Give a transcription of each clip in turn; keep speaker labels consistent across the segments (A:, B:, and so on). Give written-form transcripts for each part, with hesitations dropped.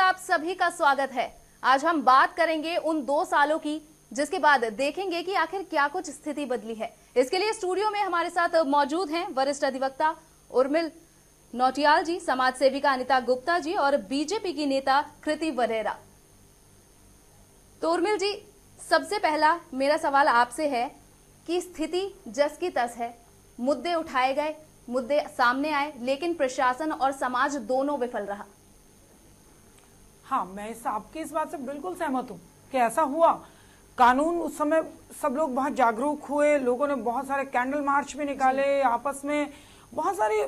A: आप सभी का स्वागत है। आज हम बात करेंगे उन 2 सालों की जिसके बाद देखेंगे कि आखिर क्या कुछ स्थिति बदली है। इसके लिए स्टूडियो में हमारे साथ मौजूद हैं वरिष्ठ अधिवक्ता उर्मिल नौटियाल जी, समाज सेविका अनिता गुप्ता जी और बीजेपी की नेता कृति वरेरा। तो उर्मिल जी, सबसे पहला मेरा सवाल आपसे है कि स्थिति जस की तस है, मुद्दे उठाए गए, मुद्दे सामने आए, लेकिन प्रशासन और समाज दोनों विफल रहा।
B: हाँ, मैं आपकी इस बात से बिल्कुल सहमत हूँ कि ऐसा हुआ। कानून उस समय सब लोग बहुत जागरूक हुए, लोगों ने बहुत सारे कैंडल मार्च भी निकाले, आपस में बहुत सारी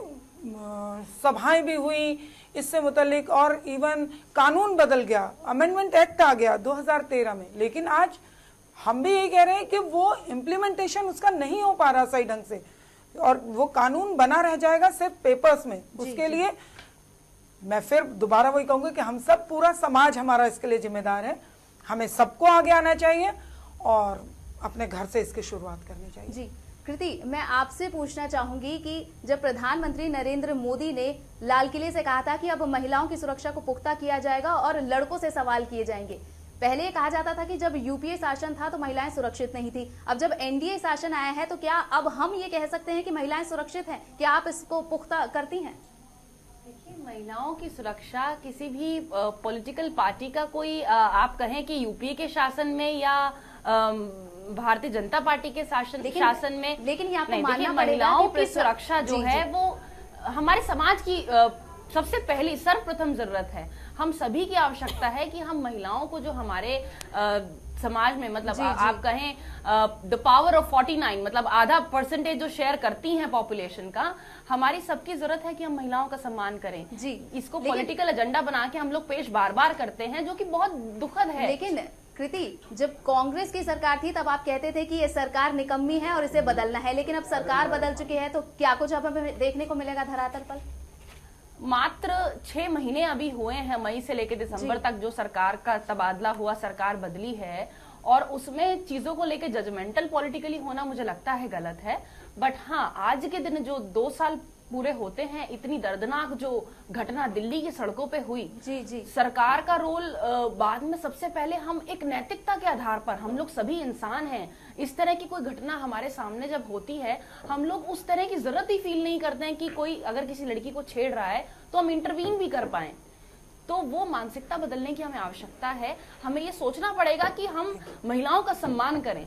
B: सभाएं भी हुई इससे मुतल्लिक, और इवन कानून बदल गया, अमेंडमेंट एक्ट आ गया 2013 में। लेकिन आज हम भी यही कह रहे हैं कि वो इम्प्लीमेंटेशन उसका नहीं हो पा रहा सही ढंग से, और वो कानून बना रह जाएगा सिर्फ पेपर्स में। उसके लिए मैं फिर दोबारा वही कहूंगी कि हम सब, पूरा समाज हमारा इसके लिए जिम्मेदार है। हमें सबको आगे आना चाहिए और अपने घर से इसकी शुरुआत करनी चाहिए।
A: जी कृति, मैं आपसे पूछना चाहूंगी कि जब प्रधानमंत्री नरेंद्र मोदी ने लाल किले से कहा था कि अब महिलाओं की सुरक्षा को पुख्ता किया जाएगा और लड़कों से सवाल किए जाएंगे, पहले ये कहा जाता था कि जब यूपीए शासन था तो महिलाएं सुरक्षित नहीं थी। अब जब एनडीए शासन आया है तो क्या अब हम ये कह सकते हैं कि महिलाएं सुरक्षित हैं? क्या आप इसको पुख्ता करती हैं?
C: देखिए, महिलाओं की सुरक्षा किसी भी पॉलिटिकल पार्टी का कोई आप कहें कि यूपीए के शासन में या भारतीय जनता पार्टी के शासन में,
A: लेकिन यहाँ पे मानना
C: महिलाओं की सुरक्षा जो है वो हमारे समाज की सबसे पहली सर्वप्रथम जरूरत है। हम सभी की आवश्यकता है कि हम महिलाओं को जो हमारे समाज में, मतलब आप कहें द पावर ऑफ 49, मतलब आधा % जो शेयर करती हैं पॉपुलेशन का, हमारी सबकी जरूरत है कि हम महिलाओं का सम्मान करें। जी, इसको पॉलिटिकल एजेंडा बना के हम लोग पेश बार बार करते हैं, जो कि बहुत दुखद है।
A: लेकिन कृति, जब कांग्रेस की सरकार थी तब आप कहते थे कि ये सरकार निकम्मी है और इसे बदलना है, लेकिन अब सरकार बदल चुकी है, तो क्या कुछ अब हमें देखने को मिलेगा धरातल पर?
C: मात्र 6 महीने अभी हुए हैं, मई से लेकर दिसंबर तक जो सरकार का तबादला हुआ, सरकार बदली है, और उसमें चीजों को लेकर जजमेंटल पॉलिटिकली होना मुझे लगता है गलत है। बट हाँ, आज के दिन जो 2 साल पूरे होते हैं, इतनी दर्दनाक जो घटना दिल्ली की सड़कों पे हुई, जी सरकार का रोल बाद में सबसे पहले हम एक नैतिकता के आधार पर, हम लोग सभी इंसान हैं, इस तरह की कोई घटना हमारे सामने जब होती है, हम लोग उस तरह की जरूरत ही फील नहीं करते हैं कि कोई अगर किसी लड़की को छेड़ रहा है तो हम इंटरवीन भी कर पाए। तो वो मानसिकता बदलने की हमें आवश्यकता है। हमें ये सोचना पड़ेगा कि हम महिलाओं का सम्मान करें।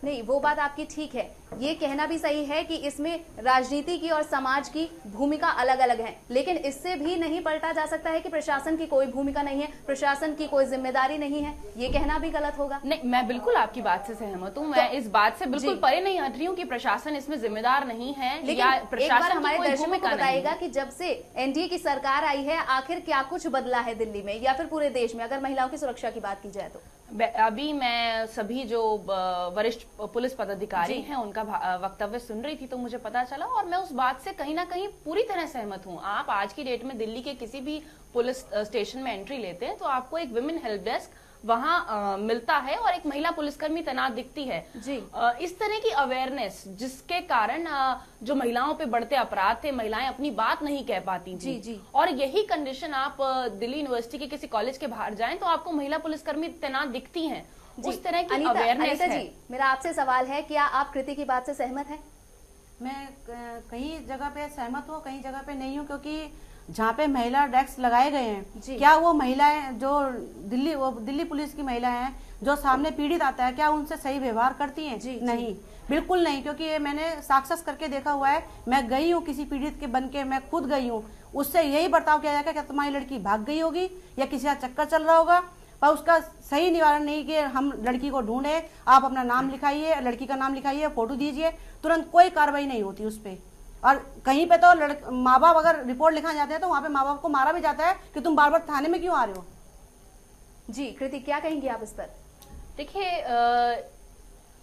A: नहीं, वो बात आपकी ठीक है, ये कहना भी सही है कि इसमें राजनीति की और समाज की भूमिका अलग अलग है, लेकिन इससे भी नहीं पलटा जा सकता है कि प्रशासन की कोई भूमिका नहीं है, प्रशासन की कोई जिम्मेदारी नहीं है। ये कहना भी गलत होगा।
C: नहीं, मैं बिल्कुल आपकी बात से सहमत हूँ। मैं इस बात से बिल्कुल परे नहीं हट रही हूँ कि प्रशासन इसमें जिम्मेदार नहीं है, या प्रशासन
A: हमारे दर्शकों को बताइएगा कि जब से एनडीए की सरकार आई है आखिर क्या कुछ बदला है दिल्ली में या फिर पूरे देश में, अगर महिलाओं की सुरक्षा की बात की जाए तो?
C: अभी मैं सभी जो वरिष्ठ पुलिस पदाधिकारी हैं उनका वक्तव्य सुन रही थी, तो मुझे पता चला, और मैं उस बात से कहीं ना कहीं पूरी तरह सहमत हूं। आप आज की डेट में दिल्ली के किसी भी पुलिस स्टेशन में एंट्री लेते हैं तो आपको एक विमेन हेल्प डेस्क वहां मिलता है और एक महिला पुलिसकर्मी तैनात दिखती है। जी, इस तरह की अवेयरनेस जिसके कारण जो महिलाओं पे बढ़ते अपराध थे, महिलाएं अपनी बात नहीं कह पाती थी। जी। और यही कंडीशन आप दिल्ली यूनिवर्सिटी के किसी कॉलेज के बाहर जाएं तो आपको महिला पुलिसकर्मी तैनात दिखती हैं। उस तरह की अवेयरनेस है।
A: जी, मेरा आपसे सवाल है, क्या आप कृति की बात से सहमत हैं?
D: मैं कहीं जगह पे सहमत हूँ, कहीं जगह पे नहीं हूँ, क्योंकि जहाँ पे महिला डेस्क लगाए गए हैं, क्या वो महिलाएं जो दिल्ली पुलिस की महिलाएं हैं जो सामने पीड़ित आता है, क्या उनसे सही व्यवहार करती हैं? नहीं, बिल्कुल नहीं, क्योंकि ये मैंने साक्षात करके देखा हुआ है। मैं गई हूँ किसी पीड़ित के बन के, मैं खुद गई हूँ, उससे यही बर्ताव किया जाएगा, क्या तुम्हारी लड़की भाग गई होगी या किसी का चक्कर चल रहा होगा, पर उसका सही निवारण नहीं कि हम लड़की को ढूंढे, आप अपना नाम लिखाइए, लड़की का नाम लिखाइए, फोटो दीजिए, तुरंत कोई कार्रवाई नहीं होती उस पर। और कहीं पे तो माँ बाप अगर रिपोर्ट लिखा जाते हैं तो वहां पे माँ बाप को मारा भी जाता है कि तुम बार बार थाने में क्यों आ रहे हो।
A: जी कृति, क्या कहेंगी आप इस पर?
C: देखिए,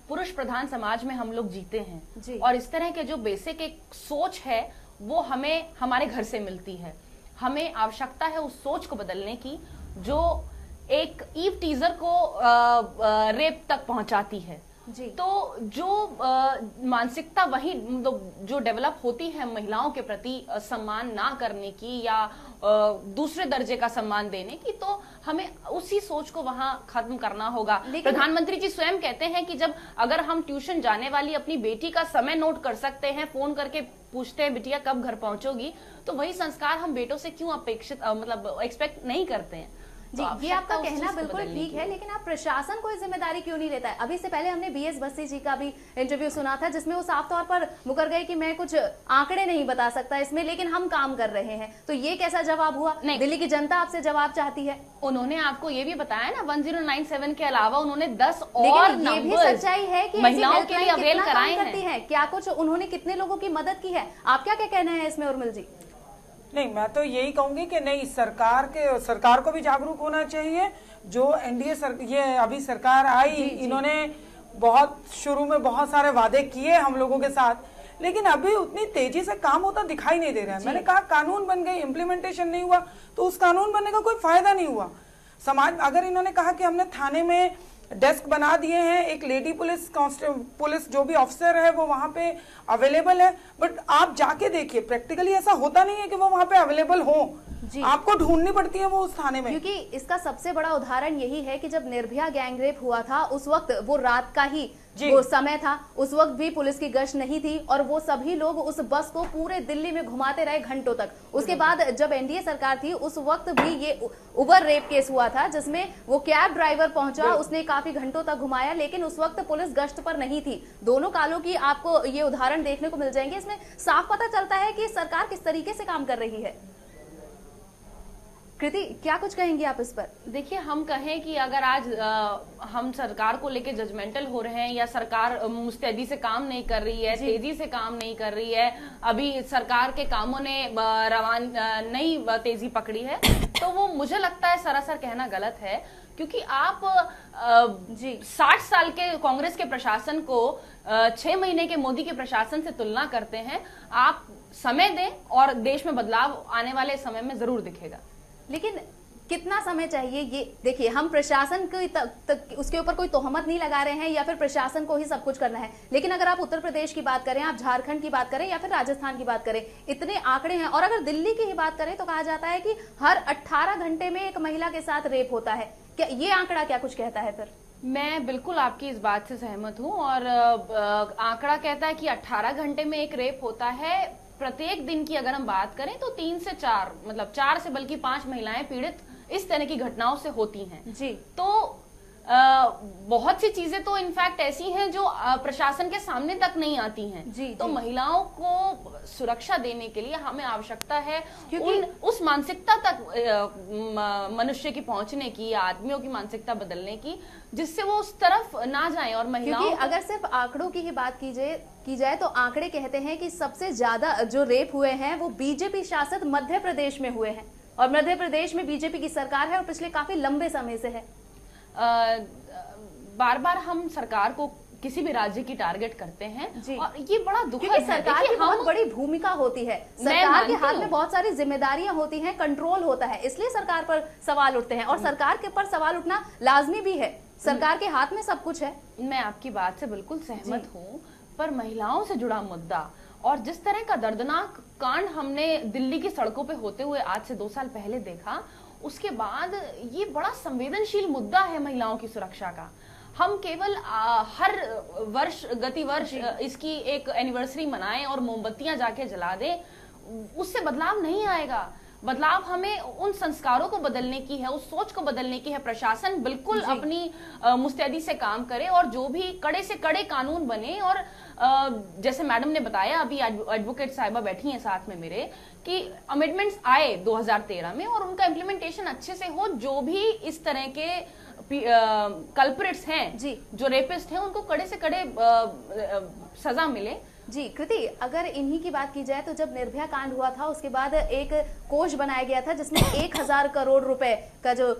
C: पुरुष प्रधान समाज में हम लोग जीते हैं, और इस तरह के जो बेसिक एक सोच है वो हमें हमारे घर से मिलती है। हमें आवश्यकता है उस सोच को बदलने की जो एक ईव टीजर को रेप तक पहुंचाती है। जी। तो जो मानसिकता वही जो डेवलप होती है महिलाओं के प्रति सम्मान ना करने की या दूसरे दर्जे का सम्मान देने की, तो हमें उसी सोच को वहां खत्म करना होगा। प्रधानमंत्री जी स्वयं कहते हैं कि जब अगर हम ट्यूशन जाने वाली अपनी बेटी का समय नोट कर सकते हैं, फोन करके पूछते हैं बिटिया कब घर पहुंचोगी, तो वही संस्कार हम बेटों से क्यों अपेक्षित मतलब एक्सपेक्ट नहीं करते हैं।
A: जी, ये आपका कहना बिल्कुल ठीक है, लेकिन आप प्रशासन कोई जिम्मेदारी क्यों नहीं लेता है? अभी से पहले हमने बीएस बस्सी जी का भी इंटरव्यू सुना था, जिसमें वो साफ तौर पर मुकर गए कि मैं कुछ आंकड़े नहीं बता सकता इसमें, लेकिन हम काम कर रहे हैं। तो ये कैसा जवाब हुआ? नहीं, दिल्ली की जनता आपसे जवाब चाहती है।
C: उन्होंने आपको ये भी बताया ना 1097 के अलावा उन्होंने 10 और
A: ये भी सच्चाई है कि
C: महिलाओं के लिए अवेल कराए
A: हैं। क्या कुछ उन्होंने कितने लोगों की मदद की है? आप क्या क्या कहना है इसमें उर्मिल जी?
B: नहीं, मैं तो यही कहूंगी कि नहीं, सरकार को भी जागरूक होना चाहिए। जो एनडीए ये अभी सरकार आई, इन्होंने बहुत शुरू में बहुत सारे वादे किए हम लोगों के साथ, लेकिन अभी उतनी तेजी से काम होता दिखाई नहीं दे रहा है। मैंने कहा कानून बन गई, इम्प्लीमेंटेशन नहीं हुआ, तो उस कानून बनने का कोई फायदा नहीं हुआ। समाज अगर इन्होंने कहा कि हमने थाने में डेस्क बना दिए हैं, एक लेडी पुलिस जो भी ऑफिसर है वो वहां पे अवेलेबल है, बट आप जाके देखिए प्रैक्टिकली ऐसा होता नहीं है कि वो वहां पे अवेलेबल हो। आपको ढूंढनी पड़ती है वो उस थाने में।
A: क्योंकि इसका सबसे बड़ा उदाहरण यही है कि जब निर्भया गैंगरेप हुआ था, उस वक्त वो रात का ही वो समय था, उस वक्त भी पुलिस की गश्त नहीं थी और वो सभी लोग उस बस को पूरे दिल्ली में घुमाते रहे घंटों तक। उसके बाद जब एनडीए सरकार थी, उस वक्त भी ये उबर रेप केस हुआ था, जिसमें वो कैब ड्राइवर पहुंचा, उसने काफी घंटों तक घुमाया, लेकिन उस वक्त पुलिस गश्त पर नहीं थी। दोनों कालों की आपको ये उदाहरण देखने को मिल जाएंगे। इसमें साफ पता चलता है कि सरकार किस तरीके से काम कर रही है। कृति, क्या कुछ कहेंगी आप इस पर?
C: देखिए, हम कहें कि अगर आज हम सरकार को लेके जजमेंटल हो रहे हैं या सरकार मुस्तैदी से काम नहीं कर रही है, तेजी से काम नहीं कर रही है, अभी सरकार के कामों ने नई तेजी पकड़ी है, तो वो मुझे लगता है सरासर कहना गलत है। क्योंकि आप 60 साल के कांग्रेस के प्रशासन को 6 महीने के मोदी के प्रशासन से तुलना करते हैं। आप समय दें और देश में बदलाव आने वाले समय में जरूर दिखेगा।
A: लेकिन कितना समय चाहिए? ये देखिए, हम प्रशासन को उसके ऊपर कोई तोहमत नहीं लगा रहे हैं या फिर प्रशासन को ही सब कुछ करना है, लेकिन अगर आप उत्तर प्रदेश की बात करें, आप झारखंड की बात करें या फिर राजस्थान की बात करें, इतने आंकड़े हैं। और अगर दिल्ली की ही बात करें तो कहा जाता है कि हर 18 घंटे में एक महिला के साथ रेप होता है। क्या ये आंकड़ा क्या कुछ कहता है? फिर
C: मैं बिल्कुल आपकी इस बात से सहमत हूं, और आंकड़ा कहता है कि 18 घंटे में एक रेप होता है। प्रत्येक दिन की अगर हम बात करें तो 3 से 4 मतलब 4 से बल्कि 5 महिलाएं पीड़ित इस तरह की घटनाओं से होती हैं।
A: जी,
C: तो बहुत सी चीजें तो इनफैक्ट ऐसी हैं जो प्रशासन के सामने तक नहीं आती हैं। तो महिलाओं को सुरक्षा देने के लिए हमें आवश्यकता है क्योंकि उस मानसिकता तक मनुष्य की पहुंचने की, आदमियों की मानसिकता बदलने की, जिससे वो उस तरफ ना जाए। और महिलाओं
A: अगर सिर्फ आंकड़ों की ही बात की जाए तो आंकड़े कहते हैं कि सबसे ज्यादा जो रेप हुए हैं वो बीजेपी शासित मध्य प्रदेश में हुए हैं, और मध्य प्रदेश में बीजेपी की सरकार है और पिछले काफी लंबे समय से है।
C: बार बार हम सरकार को किसी भी राज्य की टारगेट करते हैं और ये बड़ा दुखद है।
A: सरकार की बहुत बड़ी भूमिका होती है, सरकार के हाथ में बहुत सारी जिम्मेदारियां होती हैं, कंट्रोल होता है, इसलिए सरकार पर सवाल उठते हैं और सरकार के पर सवाल उठना लाजमी भी है। सरकार के हाथ में सब कुछ है।
C: मैं आपकी बात से बिल्कुल सहमत हूँ, पर महिलाओं से जुड़ा मुद्दा और जिस तरह का दर्दनाक कांड हमने दिल्ली की सड़कों पे होते हुए आज से 2 साल पहले देखा, उसके बाद ये बड़ा संवेदनशील मुद्दा है महिलाओं की सुरक्षा का। हम केवल हर गति वर्ष इसकी एक एनिवर्सरी मनाएं और मोमबत्तियां जाके जला दें, उससे बदलाव नहीं आएगा। बदलाव हमें उन संस्कारों को बदलने की है, उस सोच को बदलने की है। प्रशासन बिल्कुल अपनी मुस्तैदी से काम करे और जो भी कड़े से कड़े कानून बने। और जैसे मैडम ने बताया, अभी एडवोकेट साहिबा बैठी हैं साथ में मेरे, कि अमेंडमेंट्स आए 2013 में और उनका इम्प्लीमेंटेशन अच्छे से हो। जो भी इस तरह के कल्प्रिट्स हैं, जो रेपिस्ट हैं, उनको कड़े से कड़े सजा मिले।
A: जी कृति, अगर इन्हीं की बात की जाए तो जब निर्भया कांड हुआ था उसके बाद एक कोष बनाया गया था जिसमें 1000 करोड़ रुपए का जो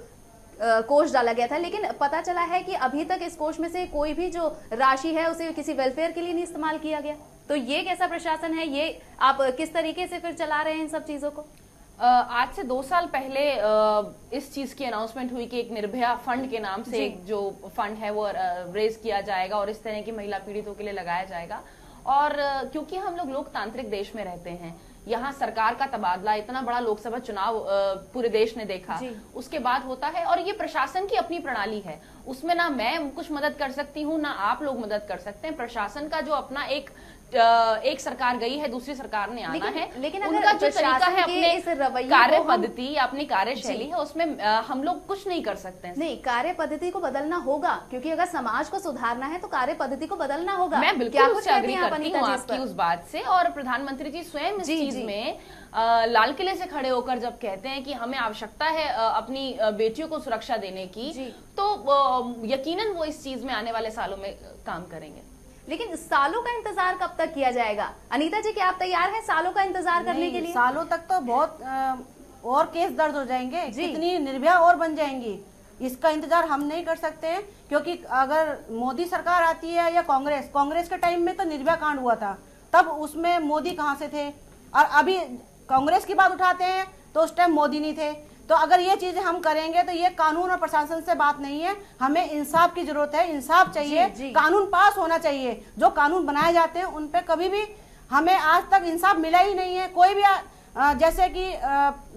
A: कोष डाला गया था, लेकिन पता चला है कि अभी तक इस कोष में से कोई भी जो राशि है उसे किसी वेलफेयर के लिए नहीं इस्तेमाल किया गया। तो ये कैसा प्रशासन है? ये आप किस तरीके से फिर चला रहे हैं इन सब चीजों को?
C: आज से 2 साल पहले इस चीज की अनाउंसमेंट हुई कि एक निर्भया फंड के नाम से एक जो फंड है वो रेज किया जाएगा और इस तरह की महिला पीड़ितों के लिए लगाया जाएगा। और क्योंकि हम लोग लोकतांत्रिक देश में रहते हैं, यहाँ सरकार का तबादला, इतना बड़ा लोकसभा चुनाव पूरे देश ने देखा, उसके बाद होता है। और ये प्रशासन की अपनी प्रणाली है, उसमें ना मैं कुछ मदद कर सकती हूँ ना आप लोग मदद कर सकते हैं। प्रशासन का जो अपना एक सरकार गई है, दूसरी सरकार ने आना है,
A: लेकिन
C: उनका जो तरीका है, अपने कार्य पद्धति, अपनी कार्यशैली है, उसमें हम लोग कुछ नहीं कर सकते हैं।
A: नहीं, कार्य पद्धति को बदलना होगा, क्योंकि अगर समाज को सुधारना है तो कार्य पद्धति को बदलना होगा।
C: मैं बिल्कुल उससे एग्री करती हूँ आपकी उस बात से। और प्रधानमंत्री जी स्वयं इस चीज में लाल किले से खड़े होकर जब कहते हैं कि हमें आवश्यकता है अपनी बेटियों को सुरक्षा देने की, तो यकीनन वो इस चीज में आने वाले सालों में काम करेंगे।
A: लेकिन सालों का इंतजार कब तक किया जाएगा? अनीता जी, क्या आप तैयार हैं सालों का इंतजार करने के लिए?
D: सालों तक तो बहुत और केस दर्ज हो जाएंगे, कितनी निर्भया और बन जाएंगी, इसका इंतजार हम नहीं कर सकते हैं। क्योंकि अगर मोदी सरकार आती है या कांग्रेस के टाइम में तो निर्भया कांड हुआ था, तब उसमें मोदी कहाँ से थे, और अभी कांग्रेस की बात उठाते हैं तो उस टाइम मोदी नहीं थे। तो अगर ये चीजें हम करेंगे तो ये कानून और प्रशासन से बात नहीं है, हमें इंसाफ की जरूरत है, इंसाफ चाहिए, कानून पास होना चाहिए। जो कानून बनाए जाते हैं उन पे कभी भी हमें आज तक इंसाफ मिला ही नहीं है। कोई भी जैसे कि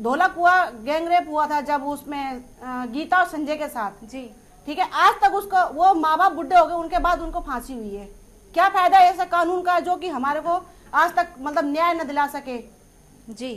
D: ढोलक हुआ, गैंगरेप हुआ था जब उसमें गीता और संजय के साथ, जी ठीक है, आज तक उसका वो माँ बाप बुढ़े हो गए, उनके बाद उनको फांसी हुई है। क्या फायदा ऐसा कानून का जो कि हमारे को आज तक मतलब न्याय न दिला सके?
A: जी,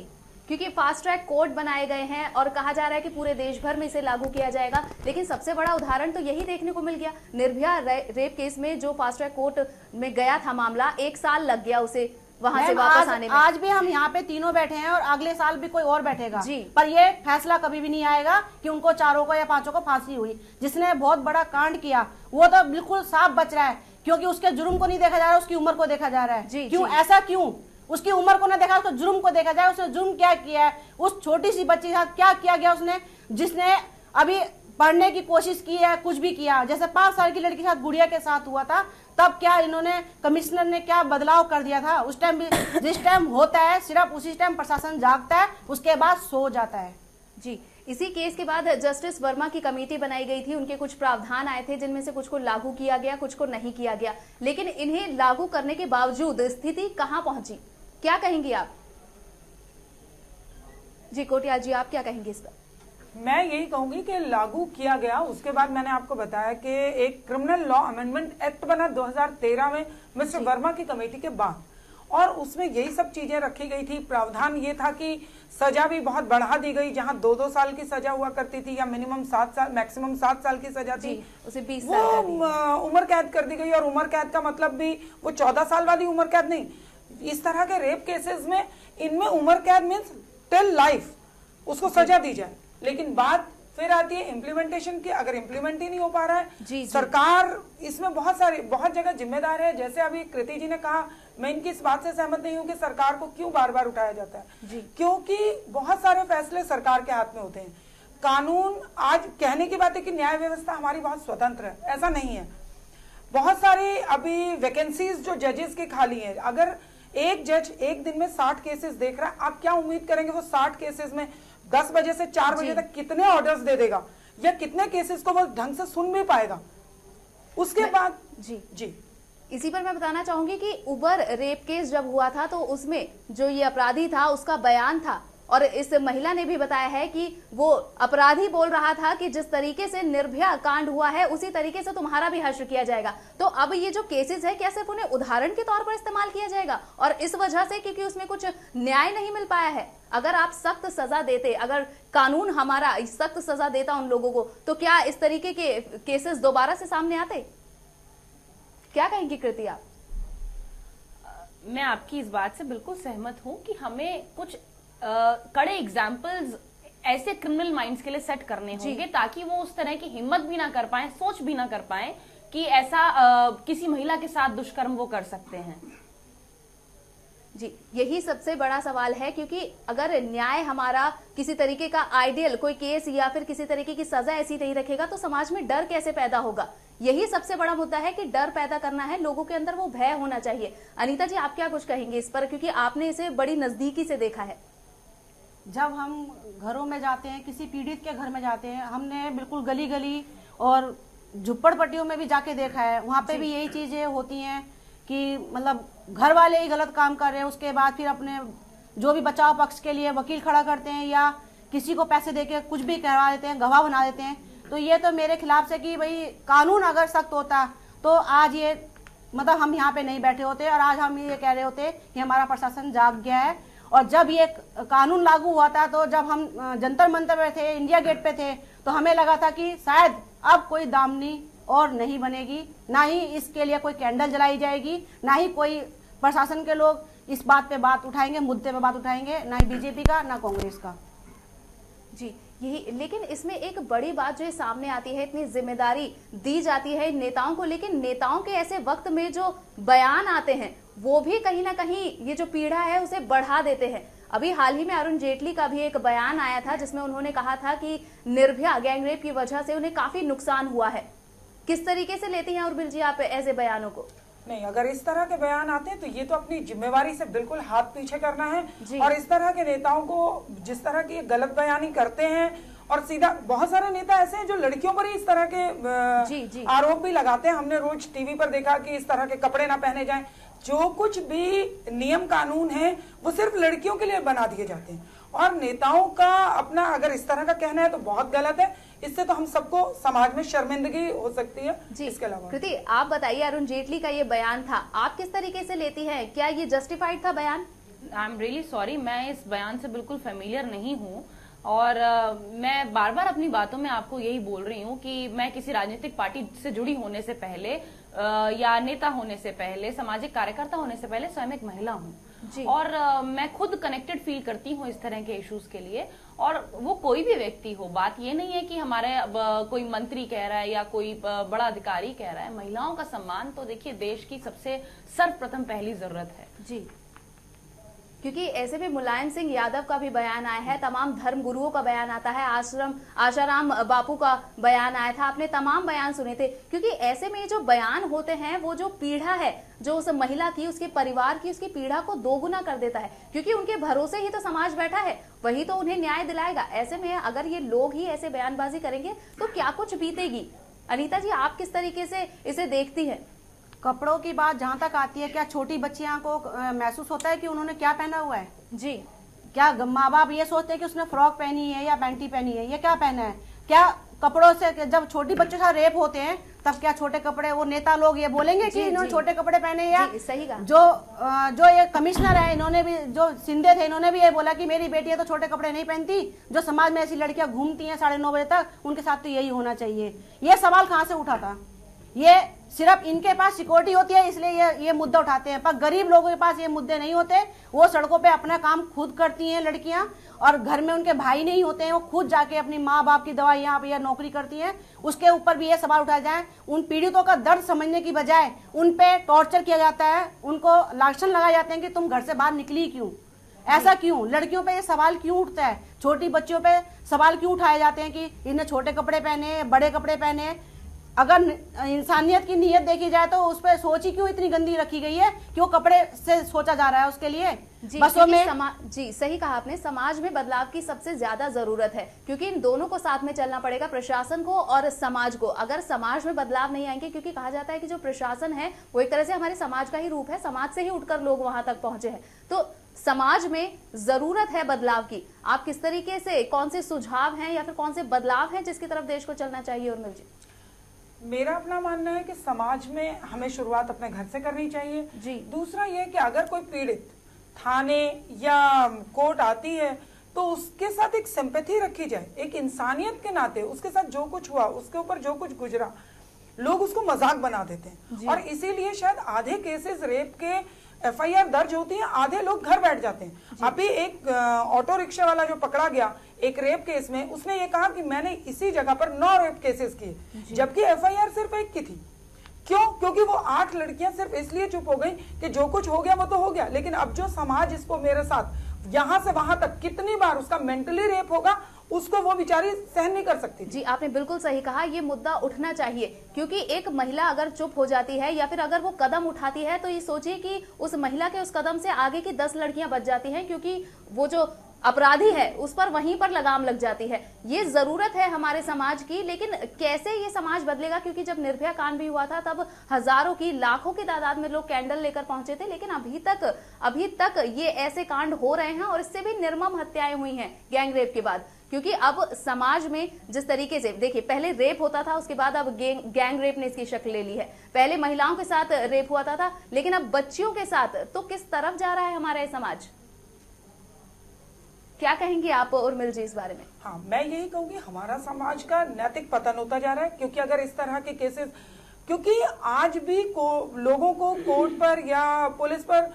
A: क्योंकि फास्ट ट्रैक कोर्ट बनाए गए हैं और कहा जा रहा है कि पूरे देश भर में इसे लागू किया जाएगा। लेकिन सबसे बड़ा उदाहरण तो यही देखने को मिल गया, निर्भया रेप केस में जो फास्ट ट्रैक कोर्ट में गया था मामला, 1 साल लग गया उसे वहां से वापस आने में।
D: आज भी हम यहाँ पे तीनों बैठे हैं और अगले साल भी कोई और बैठेगा जी, पर ये फैसला कभी भी नहीं आएगा कि उनको 4 को या 5 को फांसी हुई। जिसने बहुत बड़ा कांड किया वो तो बिल्कुल साफ बच रहा है, क्योंकि उसके जुर्म को नहीं देखा जा रहा, उसकी उम्र को देखा जा रहा है। क्यों ऐसा, क्यों उसकी उम्र को ना देखा, उसको जुर्म को देखा जाए, उसने जुर्म क्या किया है, उस छोटी सी बच्ची के साथ क्या किया गया उसने, जिसने अभी पढ़ने की कोशिश की है, कुछ भी किया। जैसे 5 साल की लड़की के साथ, गुड़िया के साथ हुआ था, तब क्या इन्होंने, कमिश्नर ने क्या बदलाव कर दिया था उस टाइम भी। जिस टाइम होता है सिर्फ उसी टाइम प्रशासन जागता है, उसके बाद सो जाता है।
A: जी, इसी केस के बाद जस्टिस वर्मा की कमेटी बनाई गई थी, उनके कुछ प्रावधान आए थे जिनमें से कुछ को लागू किया गया, कुछ को नहीं किया गया। लेकिन इन्हें लागू करने के बावजूद स्थिति कहां पहुंची, क्या कहेंगी आप? जी कोटियाल जी, आप क्या कहेंगे इस पर?
B: मैं यही कहूंगी कि लागू किया गया, उसके बाद मैंने आपको बताया कि एक क्रिमिनल लॉ अमेंडमेंट एक्ट बना 2013 में मिस्टर वर्मा की कमेटी के बाद, और उसमें यही सब चीजें रखी गई थी। प्रावधान ये था कि सजा भी बहुत बढ़ा दी गई, जहां 2-2 साल की सजा हुआ करती थी या मिनिमम 7 साल, मैक्सिमम 7 साल की सजा थी,
A: उसे 20 साल
B: उम्र कैद कर दी गई। और उम्र कैद का मतलब भी वो 14 साल वाली उम्र कैद नहीं। इस तरह के रेप केसेस में इनमें उम्र कैद मीन्स टिल लाइफ उसको सजा दी जाए। लेकिन बात फिर आती है इम्प्लीमेंटेशन की। अगर इम्प्लीमेंट ही नहीं हो पा रहा है, सरकार इसमें बहुत जगह जिम्मेदार है। जैसे अभी कृति जी ने कहा, मैं इनकी इस बात से सहमत नहीं हूं कि सरकार को क्यों बार बार उठाया जाता है, क्योंकि बहुत सारे फैसले सरकार के हाथ में होते हैं। कानून, आज कहने की बात है कि न्याय व्यवस्था हमारी बहुत स्वतंत्र है, ऐसा नहीं है। बहुत सारी अभी वैकेंसीज जो जजेस की खाली है। अगर एक जज एक दिन में 60 केसेस देख रहा है, आप क्या उम्मीद करेंगे वो 60 केसेस में 10 बजे से 4 बजे तक कितने ऑर्डर्स दे देगा, या कितने केसेस को वो ढंग से सुन भी पाएगा? उसके बाद जी
A: इसी पर मैं बताना चाहूंगी कि उबर रेप केस जब हुआ था तो उसमें जो ये अपराधी था उसका बयान था, और इस महिला ने भी बताया है कि वो अपराधी बोल रहा था कि जिस तरीके से निर्भया कांड हुआ है उसी तरीके से तुम्हारा भी हश्र किया जाएगा। तो अब ये जो केसेस है, क्या सिर्फ उन्हें उदाहरण के तौर पर इस्तेमाल किया जाएगा? और इस वजह से क्योंकि उसमें कुछ न्याय नहीं मिल पाया है। अगर आप सख्त सजा देते, अगर कानून हमारा सख्त सजा देता उन लोगों को, तो क्या इस तरीके के केसेस दोबारा से सामने आते? क्या कहेंगी कृति आप?
C: मैं आपकी इस बात से बिल्कुल सहमत हूं कि हमें कुछ कड़े एग्जाम्पल्स ऐसे क्रिमिनल माइंड्स के लिए सेट करने होंगे, ताकि वो उस तरह की हिम्मत भी ना कर पाए, सोच भी ना कर पाए कि ऐसा किसी महिला के साथ दुष्कर्म वो कर सकते हैं।
A: जी, यही सबसे बड़ा सवाल है, क्योंकि अगर न्याय हमारा किसी तरीके का आइडियल कोई केस या फिर किसी तरीके की सजा ऐसी नहीं रखेगा तो समाज में डर कैसे पैदा होगा? यही सबसे बड़ा मुद्दा है कि डर पैदा करना है, लोगों के अंदर वो भय होना चाहिए। अनीता जी, आप क्या कुछ कहेंगे इस पर, क्योंकि आपने इसे बड़ी नजदीकी से देखा है?
D: जब हम घरों में जाते हैं, किसी पीड़ित के घर में जाते हैं, हमने बिल्कुल गली गली और झुप्पड़पट्टियों में भी जाके देखा है, वहाँ पे भी यही चीजें होती हैं कि मतलब घर वाले ही गलत काम कर रहे हैं, उसके बाद फिर अपने जो भी बचाव पक्ष के लिए वकील खड़ा करते हैं या किसी को पैसे देके कुछ भी करवा देते हैं, गवाह बना देते हैं। तो ये तो मेरे खिलाफ से कि भाई कानून अगर सख्त होता तो आज ये मतलब हम यहाँ पे नहीं बैठे होते और आज हम ये कह रहे होते कि हमारा प्रशासन जाग गया है। और जब ये कानून लागू हुआ था तो जब हम जंतर मंतर पे थे, इंडिया गेट पे थे, तो हमें लगा था कि शायद अब कोई दामनी और नहीं बनेगी, ना ही इसके लिए कोई कैंडल जलाई जाएगी, ना ही कोई प्रशासन के लोग इस बात पे बात उठाएंगे, मुद्दे पे बात उठाएंगे, ना ही बीजेपी का ना कांग्रेस का।
A: जी यही, लेकिन इसमें एक बड़ी बात जो सामने आती है, इतनी जिम्मेदारी दी जाती है नेताओं को, लेकिन नेताओं के ऐसे वक्त में जो बयान आते हैं वो भी कहीं ना कहीं ये जो पीड़ा है उसे बढ़ा देते हैं। अभी हाल ही में अरुण जेटली का भी एक बयान आया था जिसमें उन्होंने कहा था कि निर्भया गैंगरेप की वजह से उन्हें काफी नुकसान हुआ है। किस तरीके से लेती हैं उर्मिल जी आप ऐसे बयानों को?
B: नहीं, अगर इस तरह के बयान आते हैं तो ये तो अपनी जिम्मेवारी से बिल्कुल हाथ पीछे करना है। और इस तरह के नेताओं को जिस तरह की गलत बयानी करते हैं, और सीधा बहुत सारे नेता ऐसे हैं जो लड़कियों पर ही इस तरह के आरोप भी लगाते हैं। हमने रोज टीवी पर देखा कि इस तरह के कपड़े ना पहने जाएं। जो कुछ भी नियम कानून है वो सिर्फ लड़कियों के लिए बना दिए जाते हैं। और नेताओं का अपना अगर इस तरह का कहना है तो बहुत गलत है। इससे तो हम सबको समाज में शर्मिंदगी हो सकती है।
A: जी,
B: इसके अलावा
A: कृति आप बताइए, अरुण जेटली का ये बयान था, आप किस तरीके से लेती हैं? क्या ये जस्टिफाइड था बयान?
C: आई एम रियली सॉरी, मैं इस बयान से बिल्कुल फेमिलियर नहीं हूँ। और मैं बार बार अपनी बातों में आपको यही बोल रही हूँ कि मैं किसी राजनीतिक पार्टी से जुड़ी होने से पहले या नेता होने से पहले, सामाजिक कार्यकर्ता होने से पहले स्वयं एक महिला हूँ। और मैं खुद कनेक्टेड फील करती हूँ इस तरह के इश्यूज के लिए। और वो कोई भी व्यक्ति हो, बात ये नहीं है कि हमारे कोई मंत्री कह रहा है या कोई बड़ा अधिकारी कह रहा है। महिलाओं का सम्मान तो देखिए देश की सबसे सर्वप्रथम पहली जरूरत है।
A: जी, क्योंकि ऐसे में मुलायम सिंह यादव का भी बयान आया है, तमाम धर्म गुरुओं का बयान आता है, आशाराम बापू का बयान आया था, आपने तमाम बयान सुने थे। क्योंकि ऐसे में जो बयान होते हैं वो जो पीड़ा है जो उस महिला की, उसके परिवार की, उसकी पीड़ा को दोगुना कर देता है। क्योंकि उनके भरोसे ही तो समाज बैठा है, वही तो उन्हें न्याय दिलाएगा। ऐसे में अगर ये लोग ही ऐसे बयानबाजी करेंगे तो क्या कुछ बीतेगी। अनीता जी, आप किस तरीके से इसे देखती हैं?
D: कपड़ों की बात जहाँ तक आती है, क्या छोटी बच्चियां को महसूस होता है कि उन्होंने क्या पहना हुआ है?
A: जी,
D: क्या माँ बाप ये सोचते हैं कि उसने फ्रॉक पहनी है या पैंटी पहनी है, ये क्या पहना है? क्या कपड़ों से जब छोटी बच्चों के साथ रेप होते हैं तब क्या छोटे कपड़े, वो नेता लोग ये बोलेंगे कि इन्होंने छोटे कपड़े पहने? या
A: सही कहा।
D: जो ये कमिश्नर है, इन्होंने भी, जो शिंदे थे, इन्होंने भी ये बोला कि मेरी बेटी है तो छोटे कपड़े नहीं पहनती। जो समाज में ऐसी लड़कियां घूमती हैं 9:30 बजे तक, उनके साथ तो यही होना चाहिए। ये सवाल कहाँ से उठा था? ये सिर्फ इनके पास सिक्योरिटी होती है इसलिए ये मुद्दा उठाते हैं, पर गरीब लोगों के पास ये मुद्दे नहीं होते। वो सड़कों पे अपना काम खुद करती हैं लड़कियां, और घर में उनके भाई नहीं होते हैं, वो खुद जाके अपनी माँ बाप की दवाइयाँ या नौकरी करती हैं। उसके ऊपर भी ये सवाल उठाया जाए। उन पीड़ितों का दर्द समझने की बजाय उन पे टॉर्चर किया जाता है, उनको लांछन लगाए जाते हैं कि तुम घर से बाहर निकली क्यों, ऐसा क्यों? लड़कियों पे ये सवाल क्यों उठता है? छोटी बच्चियों पे सवाल क्यों उठाए जाते हैं कि इन्हें छोटे कपड़े पहने, बड़े कपड़े पहने? अगर इंसानियत की नीयत देखी जाए तो उस पर सोच ही क्यों इतनी गंदी रखी गई है कि वो कपड़े से सोचा जा रहा है उसके लिए? बसों में
A: जी, सही कहा आपने, समाज में बदलाव की सबसे ज्यादा जरूरत है। क्योंकि इन दोनों को साथ में चलना पड़ेगा, प्रशासन को और समाज को। अगर समाज में बदलाव नहीं आएंगे, क्योंकि कहा जाता है कि जो प्रशासन है वो एक तरह से हमारे समाज का ही रूप है, समाज से ही उठकर लोग वहां तक पहुंचे हैं। तो समाज में जरूरत है बदलाव की। आप किस तरीके से, कौन से सुझाव हैं या फिर कौन से बदलाव हैं जिसकी तरफ देश को चलना चाहिए? उर्मिल जी,
B: मेरा अपना मानना है कि समाज में हमें शुरुआत अपने घर से करनी चाहिए। जी। दूसरा ये कि अगर कोई पीड़ित थाने या कोर्ट आती है तो उसके साथ एक सिंपैथी रखी जाए, एक इंसानियत के नाते उसके साथ जो कुछ हुआ, उसके ऊपर जो कुछ गुजरा, लोग उसको मजाक बना देते हैं। और इसीलिए शायद आधे केसेस रेप के FIR दर्ज होती है, आधे लोग घर बैठ जाते हैं। अभी एक ऑटो रिक्शा वाला जो पकड़ा गया एक रेप केस में, उसने ये कहा कि मैंने इसी जगह पर 9 रेप केसेस किए, जबकि FIR सिर्फ 1 की थी। क्यों? क्योंकि वो 8 लड़कियां सिर्फ इसलिए चुप हो गई कि जो कुछ हो गया वो तो हो गया, लेकिन अब जो समाज इसको मेरे साथ यहां से वहां तक कितनी बार उसका मेंटली रेप होगा, उसको वो बेचारी सहन नहीं कर सकती।
A: जी, आपने बिल्कुल सही कहा, ये मुद्दा उठना चाहिए। क्योंकि एक महिला अगर चुप हो जाती है या फिर अगर वो कदम उठाती है तो ये सोचिए कि उस महिला के उस कदम से आगे की 10 लड़कियां बच जाती हैं। क्योंकि वो जो अपराधी है उस पर वहीं पर लगाम लग जाती है। ये जरूरत है हमारे समाज की, लेकिन कैसे ये समाज बदलेगा? क्योंकि जब निर्भया कांड भी हुआ था तब हजारों की, लाखों की तादाद में लोग कैंडल लेकर पहुंचे थे, लेकिन अभी तक ये ऐसे कांड हो रहे हैं और इससे भी निर्मम हत्याएं हुई हैं गैंगरेप के बाद। क्योंकि अब समाज में जिस तरीके से देखिए, पहले रेप होता था, उसके बाद अब गैंग रेप ने इसकी शक्ल ले ली है। पहले महिलाओं के साथ रेप हुआ था, लेकिन अब बच्चियों के साथ। तो किस तरफ जा रहा है हमारा समाज? क्या कहेंगे आप उर्मिल जी इस बारे में?
B: हाँ, मैं यही कहूंगी, हमारा समाज का नैतिक पतन होता जा रहा है। क्योंकि अगर इस तरह के केसेस, क्योंकि आज भी लोगों को कोर्ट पर या पुलिस पर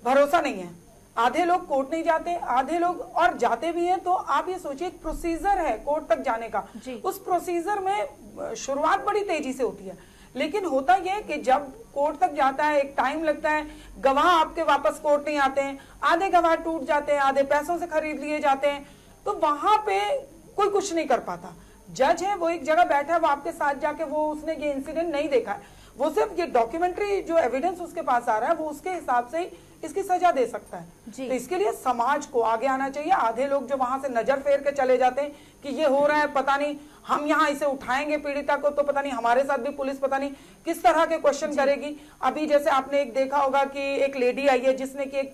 B: भरोसा नहीं है। आधे लोग कोर्ट नहीं जाते, आधे लोग और जाते भी हैं तो आप ये सोचिए, एक प्रोसीजर है कोर्ट तक जाने का। उस प्रोसीजर में शुरुआत बड़ी तेजी से होती है, लेकिन होता यह कि जब कोर्ट तक जाता है एक टाइम लगता है, गवाह आपके वापस कोर्ट नहीं आते हैं, आधे गवाह टूट जाते हैं, आधे पैसों से खरीद लिए जाते हैं, तो वहां पे कोई कुछ नहीं कर पाता। जज है वो एक जगह बैठा है, वो आपके साथ जाके उसने ये इंसिडेंट नहीं देखा है, वो सिर्फ ये डॉक्यूमेंट्री जो एविडेंस उसके पास आ रहा है वो उसके हिसाब से इसकी सजा दे सकता है। तो इसके लिए समाज को आगे आना चाहिए। आधे लोग जो वहां से नजर फेर के चले जाते हैं कि ये हो रहा है, पता नहीं हम यहाँ इसे उठाएंगे पीड़िता को, तो पता नहीं हमारे साथ भी पुलिस पता नहीं किस तरह के क्वेश्चन करेगी। अभी जैसे आपने एक देखा होगा कि एक लेडी आई है जिसने कि एक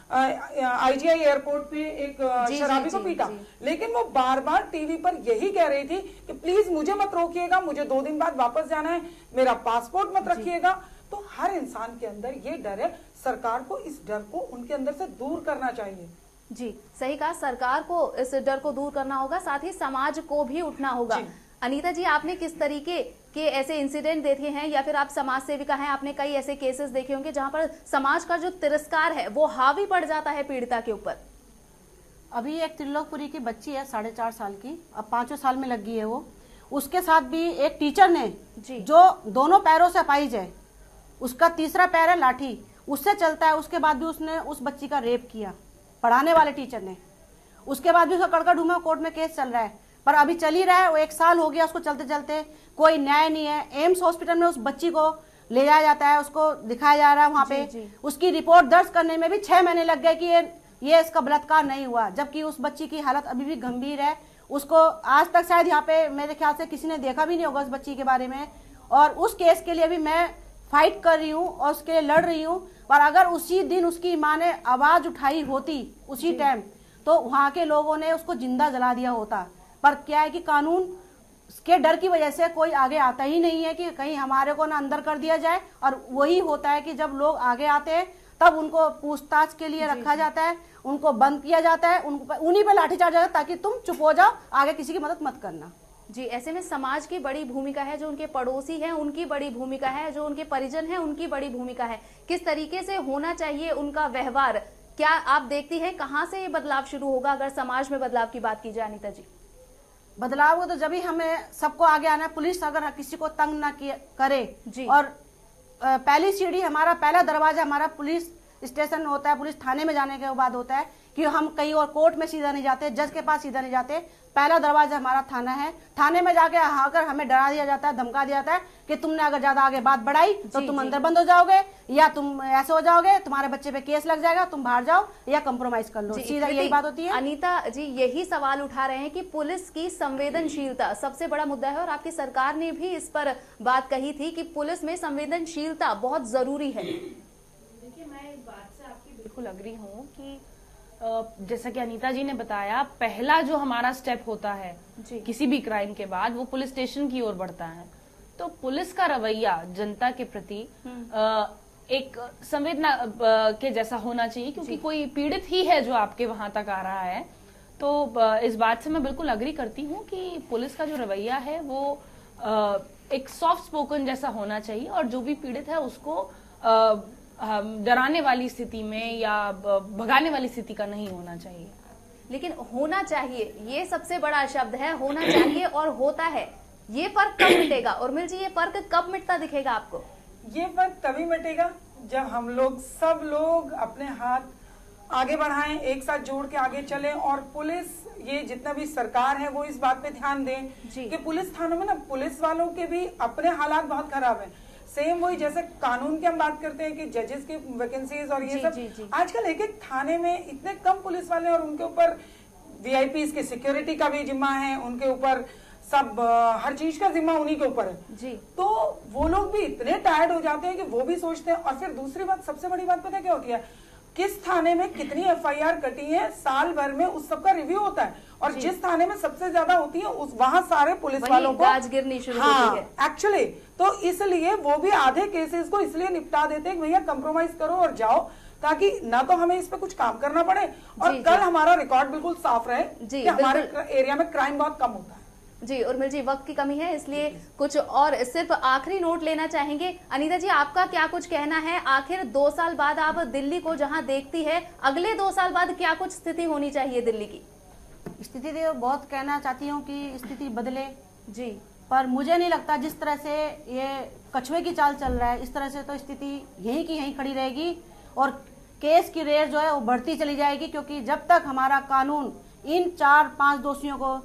B: IGI एयरपोर्ट पे एक शराबी को पीटा, लेकिन वो बार बार टीवी पर यही कह रही थी कि प्लीज मुझे मत रोकिएगा, मुझे 2 दिन बाद वापस जाना है, मेरा पासपोर्ट मत रखिएगा। तो हर इंसान के अंदर ये डर है, सरकार को इस डर को उनके अंदर से दूर करना चाहिए।
A: जी सही कहा, सरकार को इस डर को दूर करना होगा, साथ ही समाज को भी उठना होगा। अनीता जी, आपने किस तरीके के ऐसे इंसिडेंट देखे हैं, या फिर आप समाज सेविका हैं, आपने कई ऐसे केसेस देखे होंगे जहां पर समाज का जो तिरस्कार है वो हावी पड़ जाता है पीड़िता के ऊपर?
D: अभी एक त्रिलोकपुरी की बच्ची है 4.5 साल की, अब 5वें साल में लग गई है वो। उसके साथ भी एक टीचर ने जो दोनों पैरों से अपाहिज है, उसका तीसरा पैर है लाठी, उससे चलता है, उसके बाद भी उसने उस बच्ची का रेप किया, पढ़ाने वाले टीचर ने। उसके बाद भी उसका कड़का ढूंढा कोर्ट में केस चल रहा है, पर अभी चल ही रहा है, वो 1 साल हो गया उसको चलते चलते, कोई न्याय नहीं है। एम्स हॉस्पिटल में उस बच्ची को ले जाया जाता है, उसको दिखाया जा रहा है वहां पे, उसकी रिपोर्ट दर्ज करने में भी 6 महीने लग गए कि ये इसका बलात्कार नहीं हुआ, जबकि उस बच्ची की हालत अभी भी गंभीर है। उसको आज तक शायद यहाँ पे मेरे ख्याल से किसी ने देखा भी नहीं होगा उस बच्ची के बारे में, और उस केस के लिए भी मैं फाइट कर रही हूँ और उसके लिए लड़ रही हूँ। पर अगर उसी दिन उसकी माँ ने आवाज उठाई होती उसी टाइम, तो वहां के लोगों ने उसको जिंदा जला दिया होता। पर क्या है कि कानून के डर की वजह से कोई आगे आता ही नहीं है कि कहीं हमारे को ना अंदर कर दिया जाए, और वही होता है कि जब लोग आगे आते हैं तब उनको पूछताछ के लिए रखा जाता है, उनको बंद किया जाता है, उन्हीं पे लाठीचार्ज जाता है ताकि तुम चुप हो जाओ, आगे किसी की मदद मत करना।
A: जी, ऐसे में समाज की बड़ी भूमिका है, जो उनके पड़ोसी हैं उनकी बड़ी भूमिका है, जो उनके परिजन हैं उनकी बड़ी भूमिका है। किस तरीके से होना चाहिए उनका व्यवहार, क्या आप देखती हैं कहाँ से ये बदलाव शुरू होगा अगर समाज में बदलाव की बात की जाए? अनीता जी,
D: बदलाव हो तो जब ही हमें सबको आगे आना है। पुलिस अगर किसी को तंग ना करे जी। और पहली सीढ़ी, हमारा पहला दरवाजा हमारा पुलिस स्टेशन होता है, पुलिस थाने में जाने के बाद होता है कि हम कहीं और कोर्ट में सीधा नहीं जाते, जज के पास सीधा नहीं जाते। पहला दरवाजा हमारा थाना है। थाने में जाके अगर हमें डरा दिया जाता है, धमका दिया जाता है कि तुमने अगर ज्यादा आगे बात बढ़ाई तो तुम अंदर बंद हो जाओगे, या तुम ऐसे हो जाओगे, तुम्हारे बच्चे पे केस लग जाएगा, तुम बाहर जाओ या कंप्रोमाइज कर लो, सीधा यही बात होती है।
A: अनीता जी यही सवाल उठा रहे हैं कि पुलिस की संवेदनशीलता सबसे बड़ा मुद्दा है, और आपकी सरकार ने भी इस पर बात कही थी कि पुलिस में संवेदनशीलता बहुत जरूरी है।
C: देखिए, मैं इस बात से आपकी बिल्कुल अग्री हूँ कि जैसा कि अनीता जी ने बताया, पहला जो हमारा स्टेप होता है किसी भी क्राइम के बाद, वो पुलिस स्टेशन की ओर बढ़ता है। तो पुलिस का रवैया जनता के प्रति एक संवेदना के जैसा होना चाहिए, क्योंकि कोई पीड़ित ही है जो आपके वहां तक आ रहा है। तो इस बात से मैं बिल्कुल अग्री करती हूँ कि पुलिस का जो रवैया है वो एक सॉफ्ट स्पोकन जैसा होना चाहिए, और जो भी पीड़ित है उसको डराने वाली स्थिति में या भगाने वाली स्थिति का नहीं होना चाहिए।
A: लेकिन होना चाहिए, ये सबसे बड़ा शब्द है, होना चाहिए और होता है। ये फर्क कब मिटेगा उर्मिल जी, ये फर्क कब मिटता दिखेगा आपको?
B: ये फर्क तभी मिटेगा जब हम लोग, सब लोग अपने हाथ आगे बढ़ाएं, एक साथ जोड़ के आगे चलें, और पुलिस, ये जितना भी सरकार है वो इस बात पे ध्यान दें कि पुलिस थानों में ना, पुलिस वालों के भी अपने हालात बहुत खराब हैं। सेम वही जैसे कानून की हम बात करते हैं कि जजेस की वैकेंसीज और ये सब, आजकल एक एक थाने में इतने कम पुलिस वाले और उनके ऊपर वीआईपीज की सिक्योरिटी का भी जिम्मा है, उनके ऊपर सब हर चीज का जिम्मा उन्हीं के ऊपर है
A: जी।
B: तो वो लोग भी इतने टायर्ड हो जाते हैं कि वो भी सोचते हैं। और फिर दूसरी बात, सबसे बड़ी बात पता है क्या होती है, किस थाने में कितनी एफआईआर कटी है, साल भर में उस सबका रिव्यू होता है, और जिस थाने में सबसे ज्यादा होती है उस वहां सारे पुलिस वालों को
A: गाज गिरनी शुरू होती है
B: एक्चुअली। तो इसलिए वो भी आधे केसेस को इसलिए निपटा देते हैं, भैया कंप्रोमाइज करो और जाओ, ताकि ना तो हमें इस पे कुछ काम करना पड़े और कल हमारा रिकॉर्ड बिल्कुल साफ रहे कि हमारे एरिया में क्राइम बहुत कम होता है।
A: जी उर्मिल जी, वक्त की कमी है इसलिए कुछ और सिर्फ आखिरी नोट लेना चाहेंगे। अनीता जी, आपका क्या कुछ कहना है, आखिर 2 साल बाद आप दिल्ली को जहां देखती है, अगले 2 साल बाद क्या कुछ स्थिति होनी चाहिए दिल्ली की?
D: स्थिति तो बहुत कहना चाहती हूँ कि स्थिति बदले
A: जी,
D: पर मुझे नहीं लगता जिस तरह से ये कछुए की चाल चल रहा है इस तरह से तो स्थिति यहीं की यहीं खड़ी रहेगी और केस की रेट जो है वो बढ़ती चली जाएगी, क्योंकि जब तक हमारा कानून इन 4-5 दोषियों को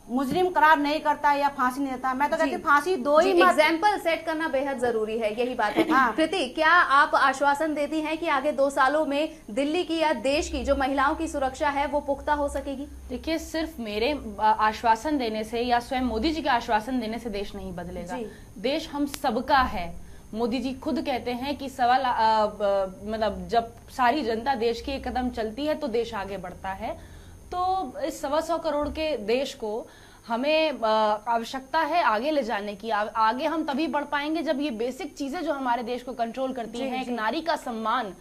D: मुजरिम करार नहीं करता या फांसी नहीं देता, मैं तो कहती हूँ फांसी दो ही
A: एग्जाम्पल सेट करना बेहद जरूरी है, यही बात है।
D: हाँ।
A: कृति, क्या आप आश्वासन देती हैं कि आगे 2 सालों में दिल्ली की या देश की जो महिलाओं की सुरक्षा है वो पुख्ता हो सकेगी?
C: देखिए, सिर्फ मेरे आश्वासन देने से या स्वयं मोदी जी के आश्वासन देने से देश नहीं बदलेगा। देश हम सबका है। मोदी जी खुद कहते हैं कि मतलब जब सारी जनता देश की एक कदम चलती है तो देश आगे बढ़ता है। तो इस 125 करोड़ के देश को हमें आवश्यकता है आगे ले जाने की। आगे हम तभी बढ़ पाएंगे जब ये बेसिक चीजें जो हमारे देश को कंट्रोल करती हैं, एक नारी का सम्मान,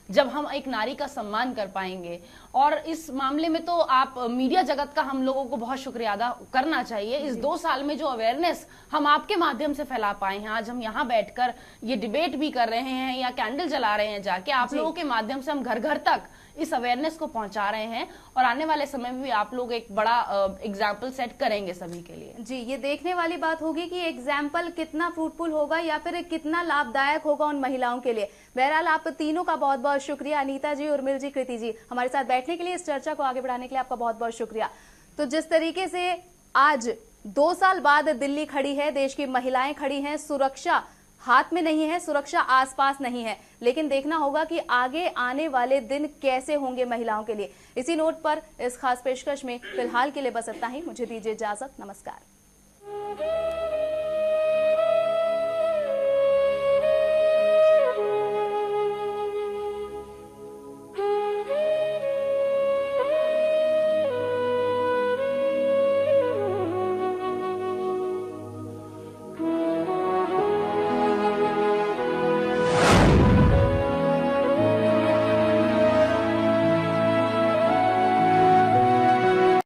C: जब हम एक नारी का सम्मान कर पाएंगे। और इस मामले में तो आप मीडिया जगत का हम लोगों को बहुत शुक्रिया अदा करना चाहिए। इस 2 साल में जो अवेयरनेस हम आपके माध्यम से फैला पाए हैं, आज हम यहाँ बैठकर ये डिबेट भी कर रहे हैं या कैंडल जला रहे हैं जाके, आप लोगों के माध्यम से हम घर घर तक इस अवेयरनेस को पहुंचा रहे हैं और आने वाले समय में भी आप लोग एक बड़ा एग्जाम्पल सेट करेंगे सभी के लिए।
A: जी, ये देखने वाली बात होगी कि एग्जाम्पल कितना फ्रूटफुल होगा या फिर कितना लाभदायक होगा उन महिलाओं के लिए। बहरहाल आप तीनों का बहुत बहुत शुक्रिया, अनीता जी, उर्मिल जी, कृति जी, हमारे साथ बैठने के लिए, इस चर्चा को आगे बढ़ाने के लिए आपका बहुत बहुत शुक्रिया। तो जिस तरीके से आज 2 साल बाद दिल्ली खड़ी है, देश की महिलाएं खड़ी हैं, सुरक्षा हाथ में नहीं है, सुरक्षा आसपास नहीं है, लेकिन देखना होगा कि आगे आने वाले दिन कैसे होंगे महिलाओं के लिए। इसी नोट पर इस खास पेशकश में फिलहाल के लिए बस इतना ही। मुझे दीजिए इजाजत, नमस्कार।